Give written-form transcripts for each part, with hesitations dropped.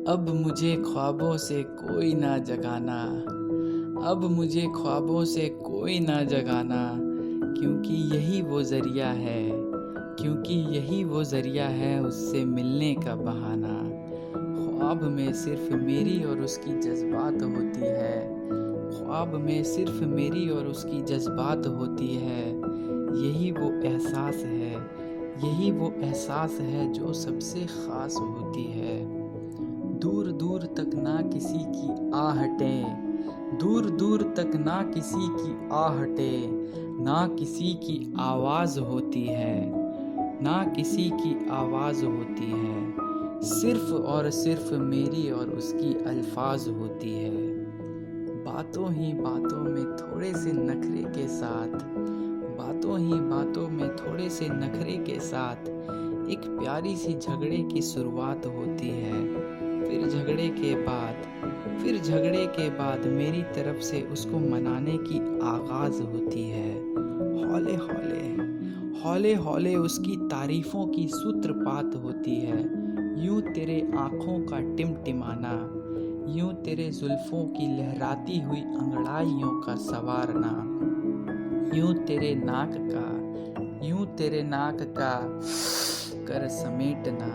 अब मुझे ख्वाबों से कोई ना जगाना, अब मुझे ख्वाबों से कोई ना जगाना, क्योंकि यही वो ज़रिया है, क्योंकि यही वो ज़रिया है उससे मिलने का बहाना। ख्वाब में सिर्फ मेरी और उसकी जज्बात होती है, ख्वाब में सिर्फ मेरी और उसकी जज्बात होती है। यही वो एहसास है, यही वो एहसास है जो सबसे ख़ास होती है। दूर दूर तक ना किसी की आहटें, दूर दूर तक ना किसी की आहटें, ना किसी की आवाज़ होती है, ना किसी की आवाज़ होती है। सिर्फ और सिर्फ मेरी और उसकी अल्फाज होती है। बातों ही बातों में थोड़े से नखरे के साथ, बातों ही बातों में थोड़े से नखरे के साथ एक प्यारी सी झगड़े की शुरुआत होती है। फिर झगड़े के बाद मेरी तरफ से उसको मनाने की आगाज़ होती है। हौले हौले हौले हौले उसकी तारीफ़ों की सूत्रपात होती है। यूं तेरे आँखों का टिमटिमाना, यूं तेरे जुल्फ़ों की लहराती हुई अंगड़ाइयों का संवारना, यूं तेरे नाक का कर समेटना,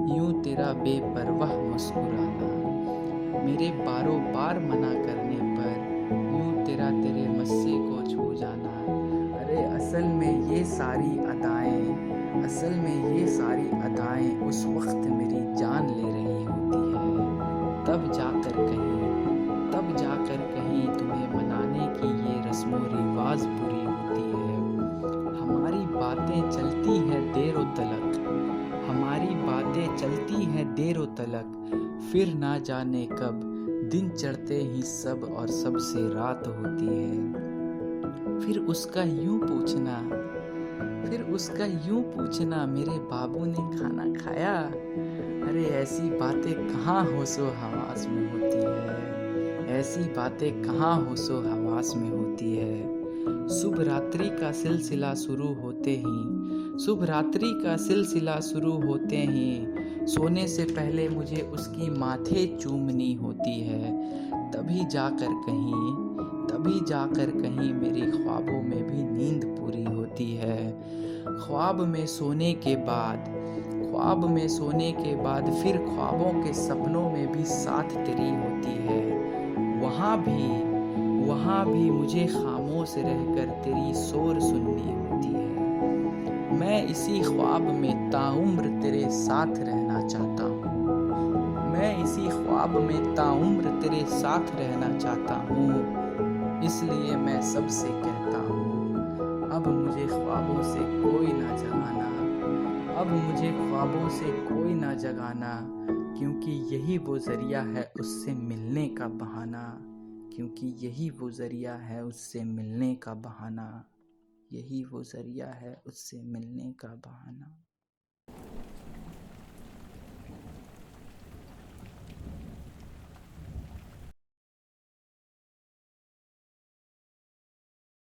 यूं तेरा बेपरवाह मुस्कुराना, मेरे बारों बार मना करने पर यूं तेरा तेरे मस्से को छू जाना। अरे असल में ये सारी अदाएं उस वक्त मेरी जान ले रही होती है। तब जाकर कहीं तुम्हें मनाने की ये रस्मो रिवाज पूरी होती है। हमारी बातें चलती हैं देरो तलक, हमारी बातें चलती हैं देरो तलक, फिर ना जाने कब दिन चढ़ते ही सब और सबसे रात होती है। फिर उसका यूं पूछना मेरे बाबू ने खाना खाया। अरे ऐसी बातें कहाँ होशो हवास में होती है, ऐसी बातें कहाँ होशो हवास में होती है। शुभ रात्रि का सिलसिला शुरू होते ही सोने से पहले मुझे उसकी माथे चूमनी होती है। तभी जाकर कहीं मेरी ख्वाबों में भी नींद पूरी होती है। ख्वाब में सोने के बाद फिर ख्वाबों के सपनों में भी साथ तेरी होती है। वहाँ भी मुझे खामोश रहकर तेरी शोर सुननी होती है। मैं इसी ख्वाब में ताउम्र तेरे साथ रहना चाहता हूँ, मैं इसी ख्वाब में ताउम्र तेरे साथ रहना चाहता हूँ। इसलिए मैं सबसे कहता हूँ, अब मुझे ख्वाबों से कोई ना जगाना, अब मुझे ख्वाबों से कोई ना जगाना, क्योंकि यही वो ज़रिया है उससे मिलने का बहाना, क्योंकि यही वो ज़रिया है उससे मिलने का बहाना, यही वो ज़रिया है उससे मिलने का बहाना।